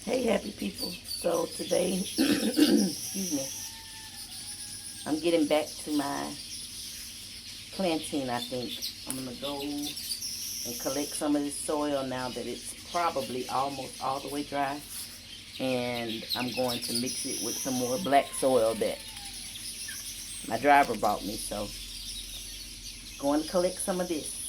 Hey, happy people. So today, excuse me, I'm getting back to my planting, I think. I'm going to go and collect some of this soil now that it's probably almost all the way dry. And I'm going to mix it with some more black soil that my driver brought me. So, going to collect some of this.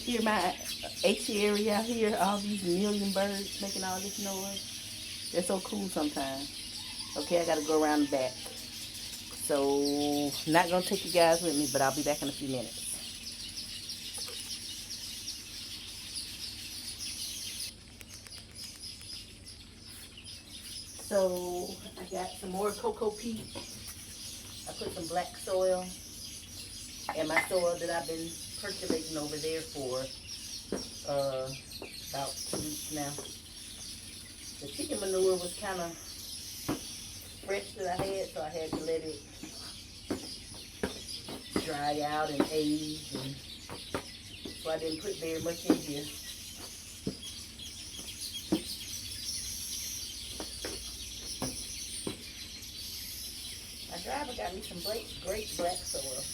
Hear my apiary out here, all these million birds making all this noise. They're so cool sometimes. Okay, I gotta go around the back. So, not gonna take you guys with me, but I'll be back in a few minutes. So, I got some more cocoa peat. I put some black soil in my soil that I've been percolating over there for about 2 weeks now. The chicken manure was kind of fresh that I had, so I had to let it dry out and age, and so I didn't put very much in here. My driver got me some great black soil.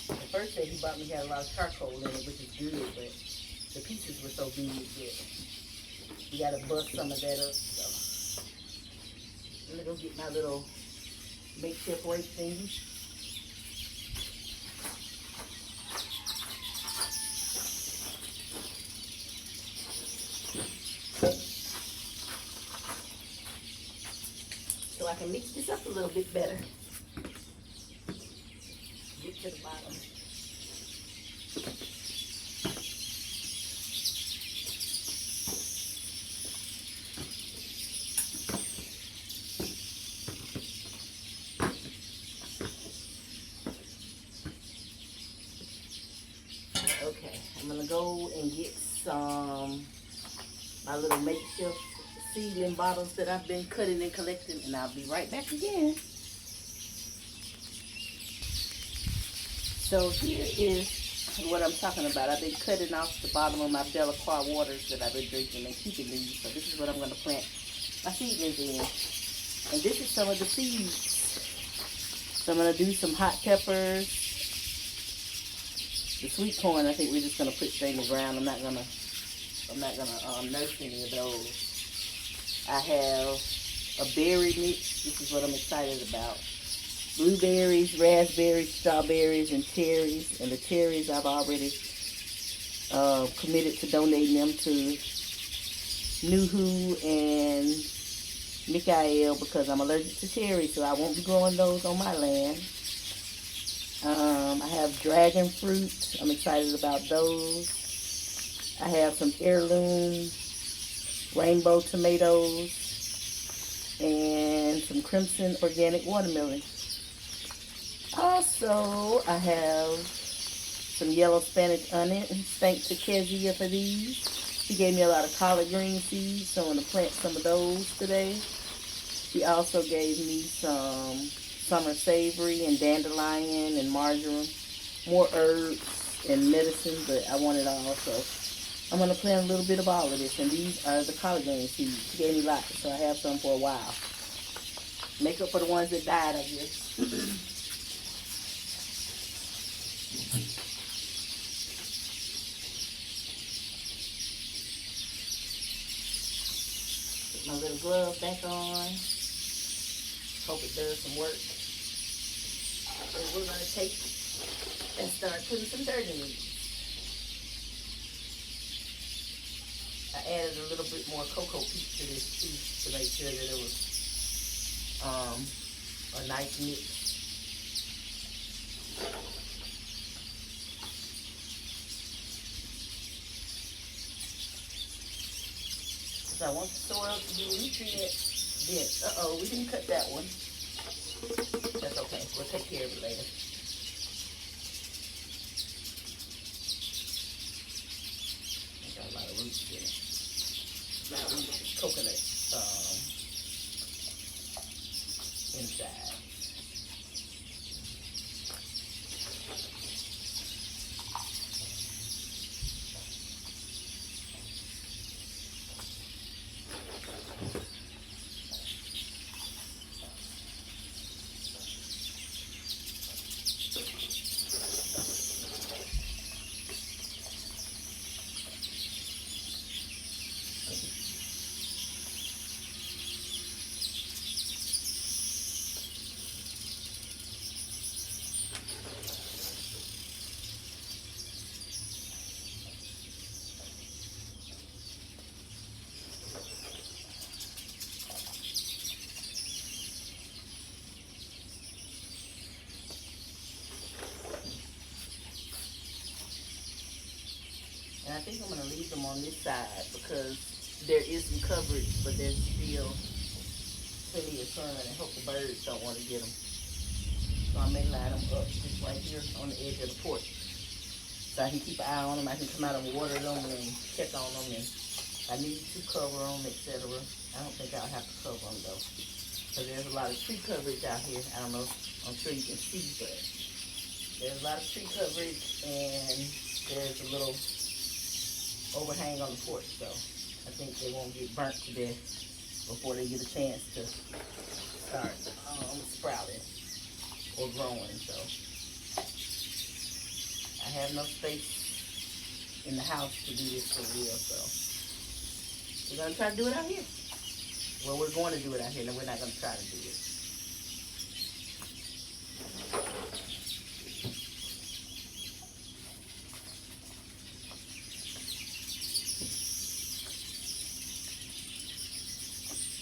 The first day he bought me had a lot of charcoal in it, which is good, but the pieces were so big that you gotta bust some of that up. So I'm gonna go get my little makeshift rake thingy. So I can mix this up a little bit better. Get to the bottom. Okay, I'm gonna go and get my little makeshift seedling bottles that I've been cutting and collecting, and I'll be right back again. So here is what I'm talking about. I've been cutting off the bottom of my Delacroix waters that I've been drinking and keeping these. So this is what I'm going to plant my seedlings in. And this is some of the seeds. So I'm going to do some hot peppers. The sweet corn, I think we're just going to put straight in the ground. I'm not gonna nurse any of those. I have a berry mix. This is what I'm excited about. Blueberries, raspberries, strawberries, and cherries. And the cherries I've already committed to donating them to Nuhu and Mikael because I'm allergic to cherries, so I won't be growing those on my land. I have dragon fruit. I'm excited about those. I have some heirloom rainbow tomatoes and some crimson organic watermelon. Also, I have some yellow Spanish onions. Thanks to Kezia for these. She gave me a lot of collard green seeds, so I'm going to plant some of those today. She also gave me some summer savory and dandelion and marjoram. More herbs and medicine, but I want it all, so I'm going to plant a little bit of all of this. And these are the collard green seeds. She gave me lots, so I have some for a while. Make up for the ones that died, I guess. my little glove back on. Hope it does some work. And we're going to take and start putting some dirt in these. I added a little bit more cocoa peat to this too to make sure that it was a nice mix. Because I want the soil to be nutrient dense. Uh-oh, we didn't cut that one. That's okay. We'll take care of it later. I got a lot of roots in it. Not roots, coconut inside. And I think I'm going to leave them on this side because there is some coverage, but there's still plenty of sun and hope the birds don't want to get them. So I may line them up just right here on the edge of the porch. So I can keep an eye on them. I can come out and water them and check on them. And I need to cover them, etc. I don't think I'll have to cover them though. Because there's a lot of tree coverage out here. I don't know. I'm sure you can see, but there's a lot of tree coverage and there's a little overhang on the porch, so I think they won't get burnt to death before they get a chance to start sprouting or growing. So I have no space in the house to do this for real, so we're going to try to do it out here. Well, we're going to do it out here, and we're not going to try to do it.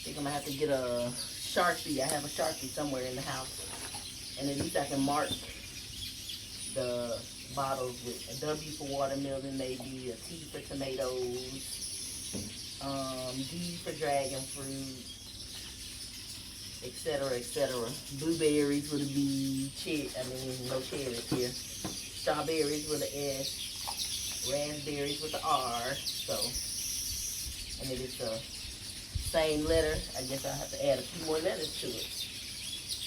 I'm going to have to get a Sharpie. I have a Sharpie somewhere in the house. And at least I can mark the bottles with a W for watermelon, maybe a T for tomatoes, D for dragon fruit, etc., etc. Blueberries with a B, no cherries here. Strawberries with an S, raspberries with an R. So, and if it's a same letter, I guess I'll have to add a few more letters to it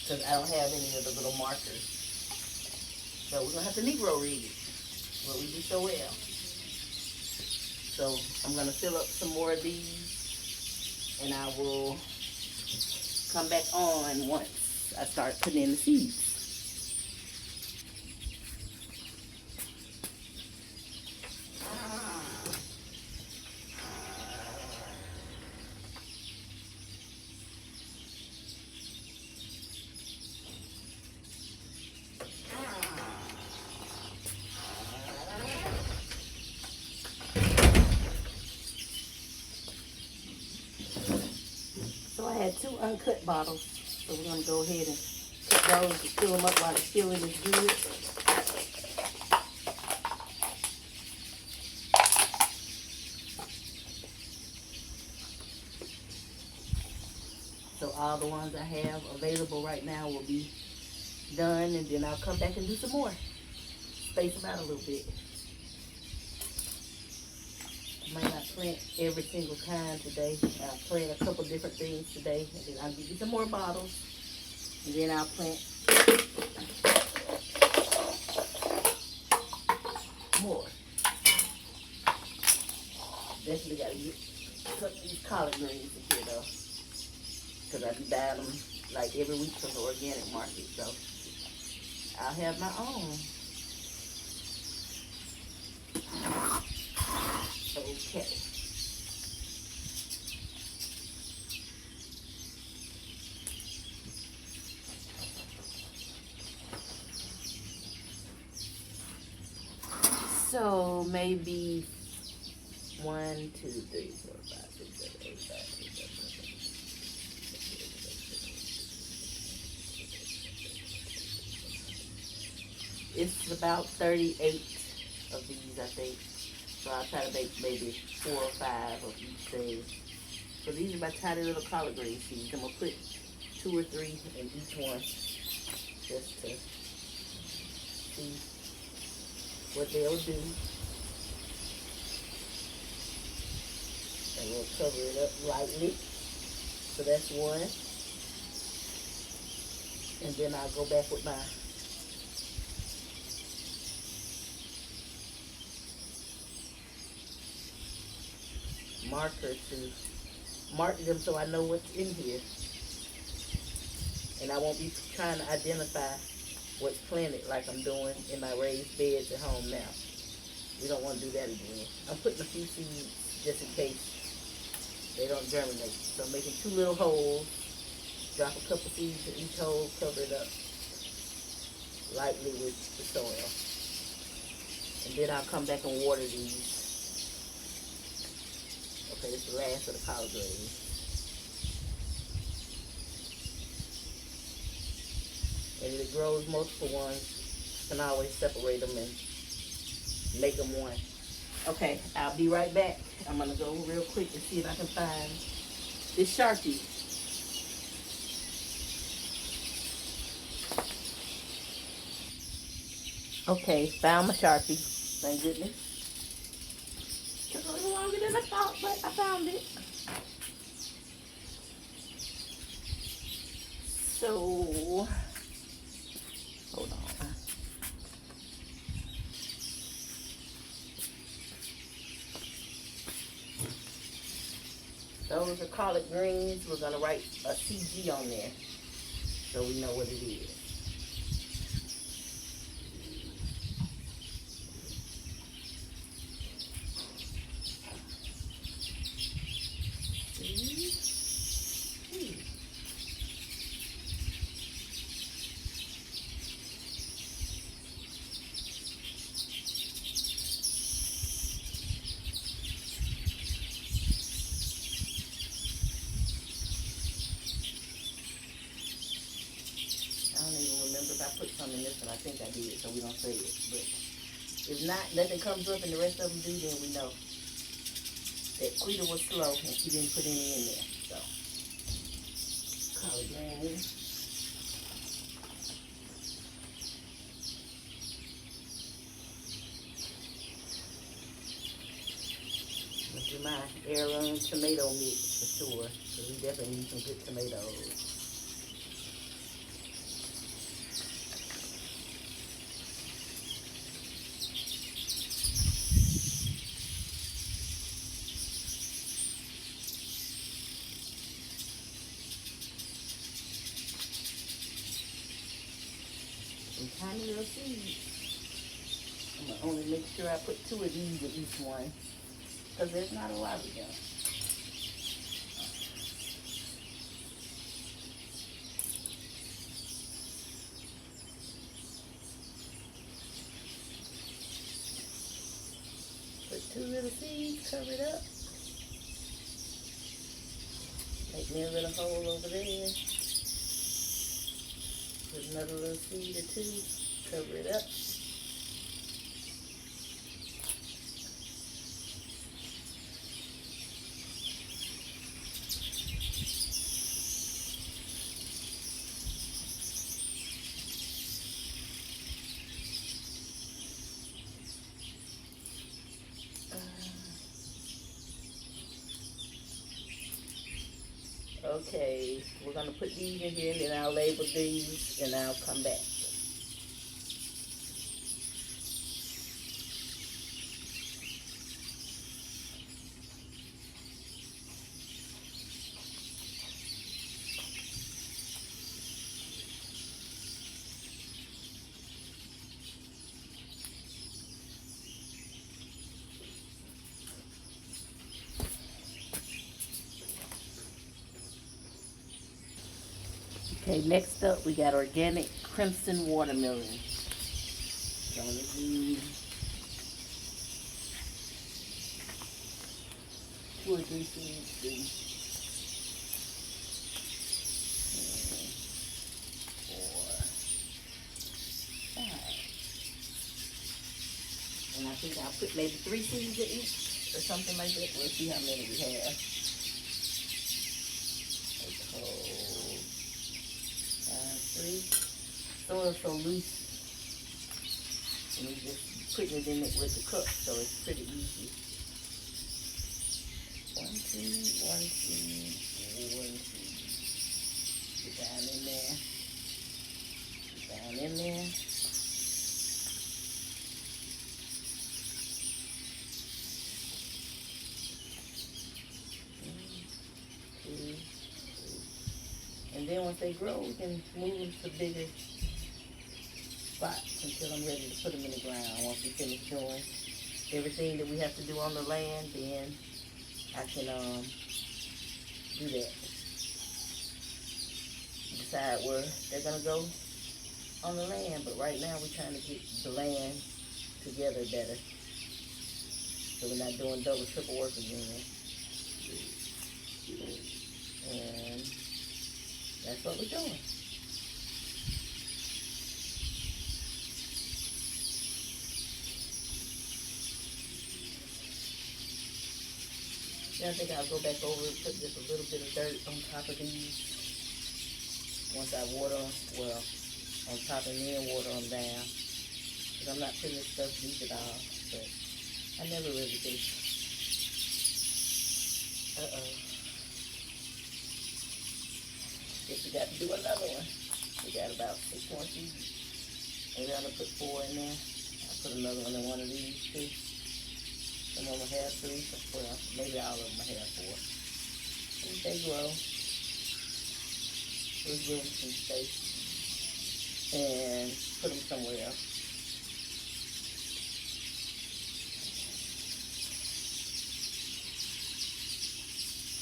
because I don't have any of the little markers. So we're going to have to Negro rig it, what we do so well. So I'm going to fill up some more of these and I will come back on once I start putting in the seeds. So I had 2 uncut bottles, so we're going to go ahead and cut those and fill them up while the filling is good. So all the ones I have available right now will be done, and then I'll come back and do some more. Space them out a little bit. I might not plant every single kind today. I'll plant a couple different things today, and then I'll give you some more bottles, and then I'll plant more. Definitely got to cut these collard greens in here though, because I be buying them like every week from the organic market, so I'll have my own. Okay. So maybe 1, 2, 3, 4, 5, 6, 7, 8, 9, 10, 11. It's about 38 of these, I think. So I'll try to make maybe 4 or 5 of each day. So these are my tiny little collard green seeds. I'm gonna put 2 or 3 in each one, just to see what they'll do. And we'll cover it up lightly. So that's one. And then I'll go back with my marker to mark them so I know what's in here. And I won't be trying to identify what's planted like I'm doing in my raised beds at home now. We don't want to do that again. I'm putting a few seeds just in case they don't germinate. So I'm making 2 little holes, drop a couple seeds in each hole, cover it up lightly with the soil. And then I'll come back and water these. Okay, this is the last of the collard greens. And if it grows multiple ones, you can always separate them and make them one. Okay, I'll be right back. I'm going to go real quick and see if I can find this Sharpie. Okay, found my Sharpie. Thank goodness. Took a little longer than I thought, but I found it. So, hold on. Those are collard greens. We're going to write a CG on there so we know what it is. If I put some in this one, I think I did, so we don't say it. But if not, nothing comes up and the rest of them do, then we know that Quita was slow and she didn't put any in there. So, collard greens. I'm going to do my heirloom tomato mix for sure, because we definitely need some good tomatoes. Some tiny little seeds. I'm going to only make sure I put 2 of these in each one, because there's not a lot of them. Put 2 little seeds, cover it up. Make me a little hole over there. Put another little seed or 2, cover it up. Okay, we're going to put these in here and then I'll label these and I'll come back. Okay, next up we got organic crimson watermelon. So I'm going to use or 3 seeds. And I think I'll put maybe 3 seeds in each or something like that. We'll see how many we have. Hold 3. Soil so loose. And we just putting it in it with the cup, so it's pretty easy. 1 seed, 1 seed, 1 seed. Get down in there. Get down in there. And then once they grow, we can move them to bigger spots until I'm ready to put them in the ground. Once we finish doing everything that we have to do on the land, then I can do that. Decide where they're going to go on the land. But right now we're trying to get the land together better, so we're not doing double, triple work again. And that's what we're doing. Then I think I'll go back over and put just a little bit of dirt on top of these. Once I water them, well, on top and then water them down. Because I'm not putting this stuff deep at all. But I never really do. Guess we got to do another one. We got about 6 more seeds. Maybe I'm going to put 4 in there. I'll put another one in one of these too. Some of them will have 3. Well, maybe all of them will have 4. As they grow, we'll give them some space and put them somewhere else.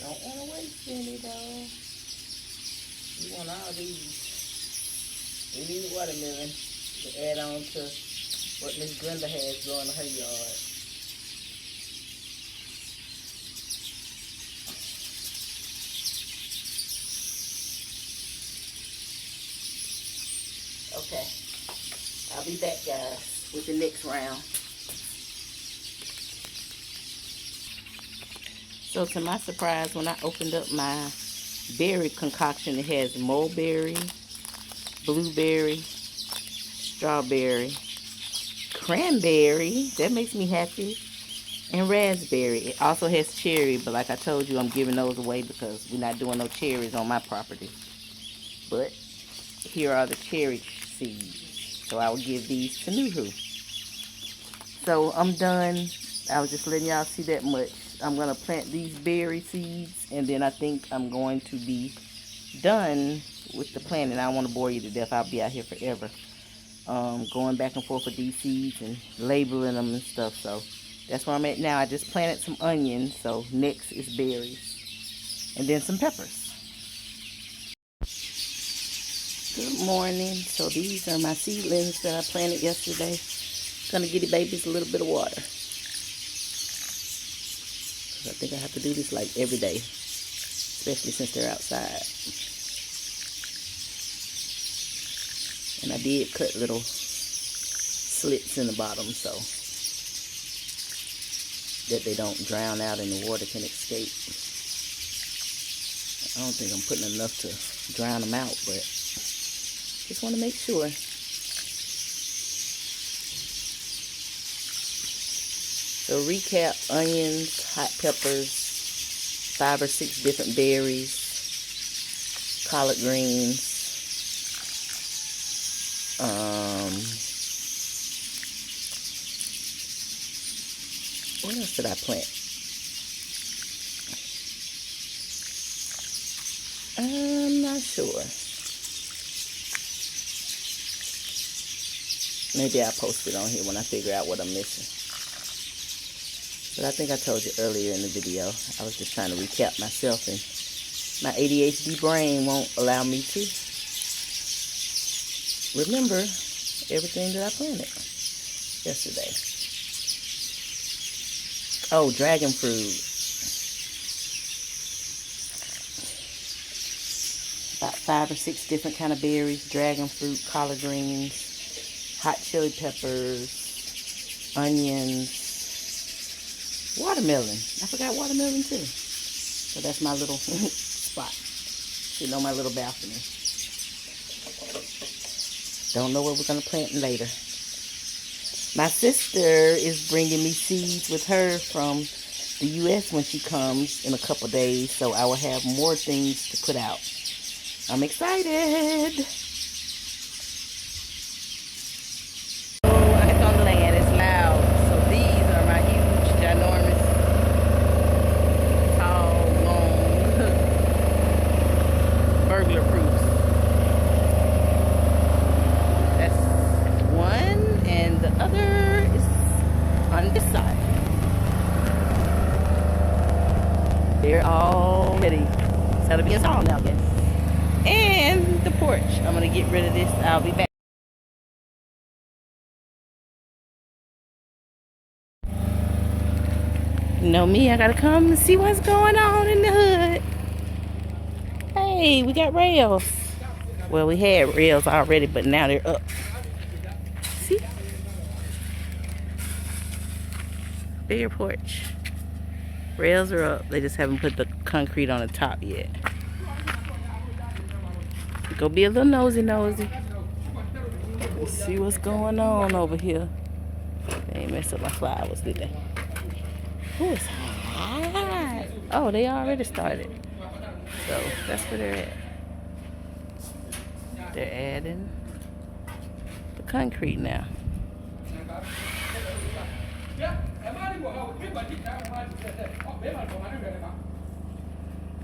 Don't want to waste any though. We want all these. We need watermelon to add on to what Miss Glenda has growing in her yard. Okay, I'll be back, guys, with the next round. So to my surprise, when I opened up my berry concoction, it has mulberry, blueberry, strawberry, cranberry, that makes me happy, and raspberry. It also has cherry, but like I told you, I'm giving those away because we're not doing no cherries on my property. But here are the cherry seeds, so I will give these to Nuhu. So I'm done. I was just letting y'all see that much. I'm going to plant these berry seeds, and then I think I'm going to be done with the planting. I don't want to bore you to death. I'll be out here forever. Going back and forth with these seeds and labeling them and stuff. So that's where I'm at now. I just planted some onions, so next is berries. And then some peppers. Good morning. So these are my seedlings that I planted yesterday. Gonna give the babies a little bit of water. I think I have to do this like every day, especially since they're outside. And I did cut little slits in the bottom so that they don't drown out and the water can escape. I don't think I'm putting enough to drown them out, but just want to make sure. So recap: onions, hot peppers, 5 or 6 different berries, collard greens, what else did I plant? I'm not sure. Maybe I'll post it on here when I figure out what I'm missing. But I think I told you earlier in the video, I was just trying to recap myself, and my ADHD brain won't allow me to remember everything that I planted yesterday. Oh, dragon fruit. about 5 or 6 different kind of berries, dragon fruit, collard greens, hot chili peppers, onions, watermelon. I forgot watermelon too. So that's my little spot, sitting on my little balcony. Don't know what we're going to plant later. My sister is bringing me seeds with her from the U.S. when she comes in a couple days, so I will have more things to put out. I'm excited. Oh, it's on the land. It's loud. So these are my huge, ginormous, tall, long, burglar proofs. That's one, and the other is on this side. They're all ready. It's gotta be installed now, guys. And the porch. I'm gonna get rid of this. I'll be back. You know me, I gotta come and see what's going on in the hood. Hey, we got rails. Well, we had rails already, but now they're up. See? Bigger porch. Rails are up. They just haven't put the concrete on the top yet. Go be a little nosy. Let's see what's going on over here. They ain't messed up my flowers, did they? Oh, it's hot. Oh, they already started. So that's where they're at. They're adding the concrete now.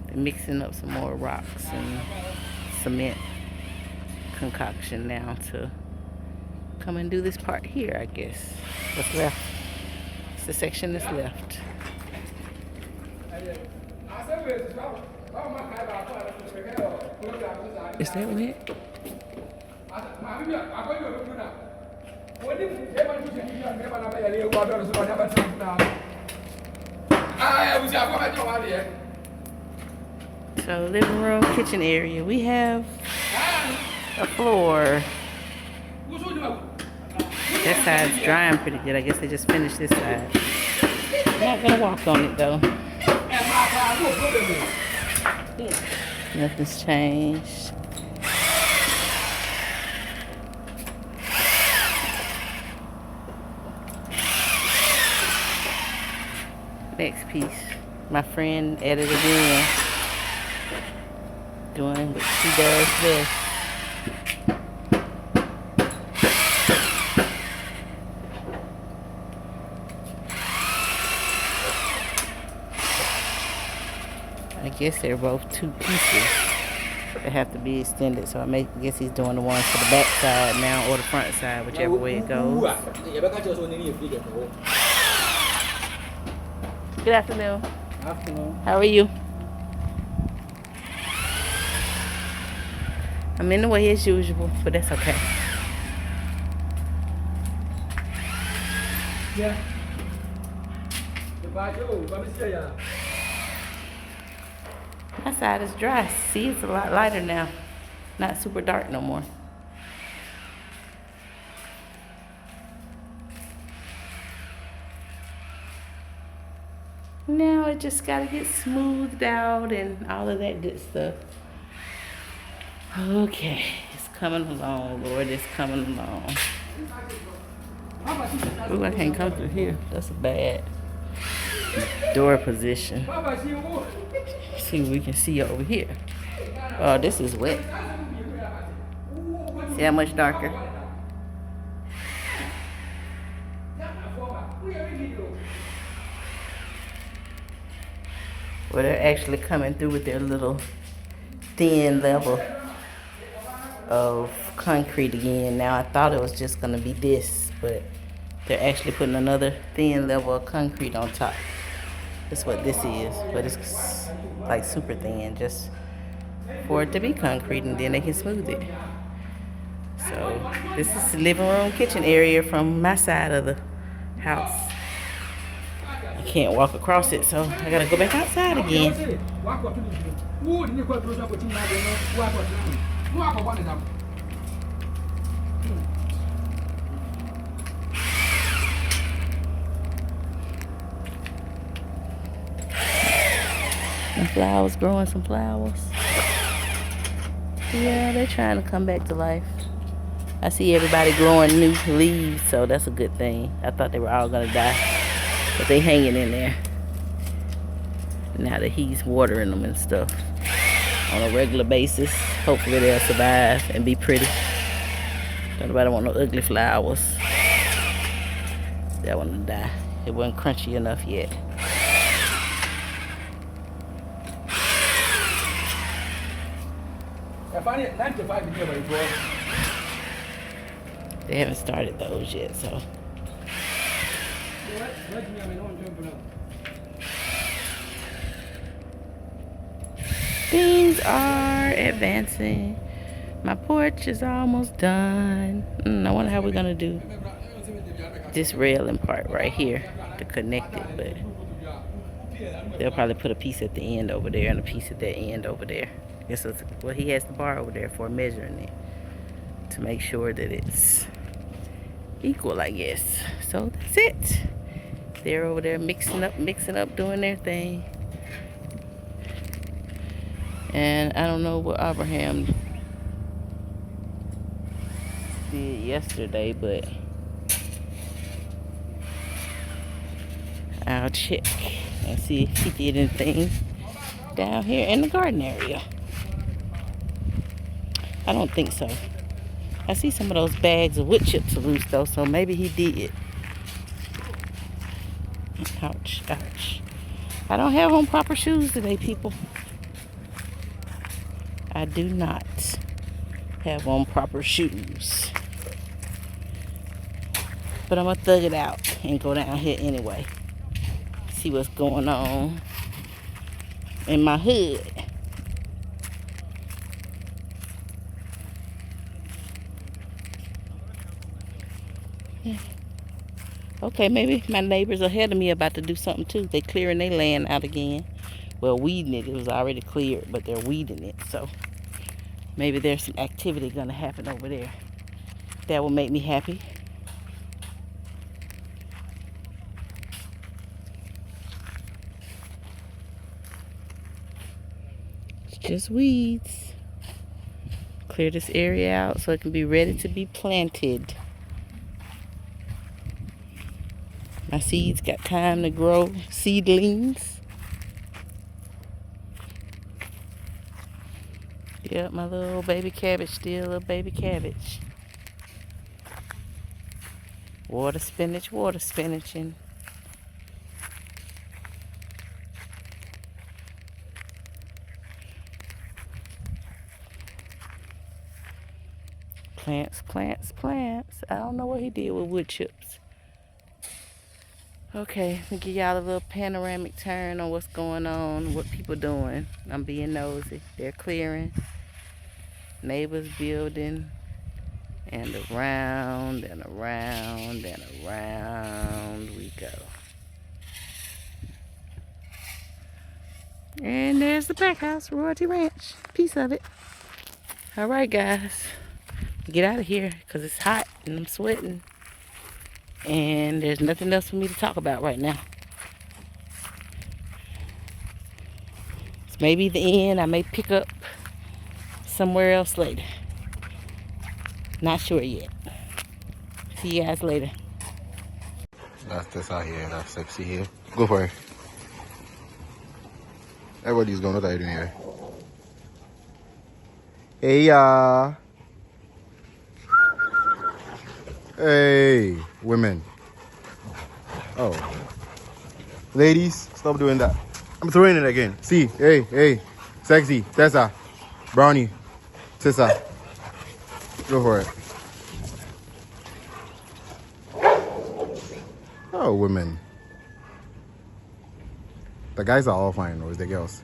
They're mixing up some more rocks and cement concoction now to come and do this part here, I guess. What's left? It's the section that's left. Is that it? So living room, kitchen area. We have a floor. That side's drying pretty good. I guess they just finished this side. I'm not gonna walk on it though. Nothing's changed. Next piece. My friend at it again. Doing what she does best. I guess they're both 2 pieces that have to be extended. So I guess he's doing the ones for the back side now or the front side, whichever way it goes. Good afternoon. Afternoon. How are you? I'm in the way as usual, but that's okay. Yeah. My side is dry. See, it's a lot lighter now. Not super dark no more. Now it just gotta get smoothed out and all of that good stuff. Okay, it's coming along, Lord, it's coming along. Ooh, I can't come through here. That's a bad door position. See what we can see over here. Oh, this is wet. See how much darker? Well, they're actually coming through with their little thin level of concrete again. Now, I thought it was just going to be this, but they're actually putting another thin level of concrete on top. That's what this is, but it's like super thin, just for it to be concrete, and then they can smooth it. So this is the living room, kitchen area from my side of the house. I can't walk across it, so I gotta go back outside again. The flowers growing some flowers. Yeah, they're trying to come back to life. I see everybody growing new leaves, so that's a good thing. I thought they were all gonna die, but they hanging in there. Now that he's watering them and stuff on a regular basis, hopefully they'll survive and be pretty. Don't nobody want no ugly flowers. That one will die. It wasn't crunchy enough yet. They haven't started those yet, so. Things are advancing. My porch is almost done. I wonder how we're gonna do this railing part right here to connect it, but they'll probably put a piece at the end over there and a piece at that end over there. Well, he has the bar over there for measuring it to make sure that it's equal, I guess. So that's it. They're over there mixing up, doing their thing. And I don't know what Abraham did yesterday, but I'll check and see if he did anything down here in the garden area. I don't think so. I see some of those bags of wood chips loose though, so maybe he did. Ouch, ouch. I don't have on proper shoes today, people. I do not have on proper shoes. But I'm gonna thug it out and go down here anyway. See what's going on in my hood. Okay, maybe my neighbors ahead of me about to do something too. They clearing their land out again. Well, weeding it. It was already cleared, but they're weeding it. So maybe there's some activity gonna happen over there. That will make me happy. It's just weeds. Clear this area out so it can be ready to be planted. My seeds got time to grow. Seedlings. Yep, my little baby cabbage, still a baby cabbage. Water spinaching. Plants. I don't know what he did with wood chips. Okay, let me give y'all a little panoramic turn on what's going on, what people doing. I'm being nosy. They're clearing. Neighbors building. And around and around and around we go. And there's the back house, Royalty Ranch. Piece of it. Alright, guys. Get out of here because it's hot and I'm sweating. And there's nothing else for me to talk about right now. It's maybe the end. I may pick up somewhere else later. Not sure yet. See you guys later. That's this out here. That's sexy here. Go for it. Everybody's going to die anyway. Hey, y'all. Hey, women. Oh. Ladies, stop doing that. I'm throwing it again. See, hey. Sexy, Tessa. Brownie. Tessa. Go for it. Oh, women. The guys are all fine, or is the girls?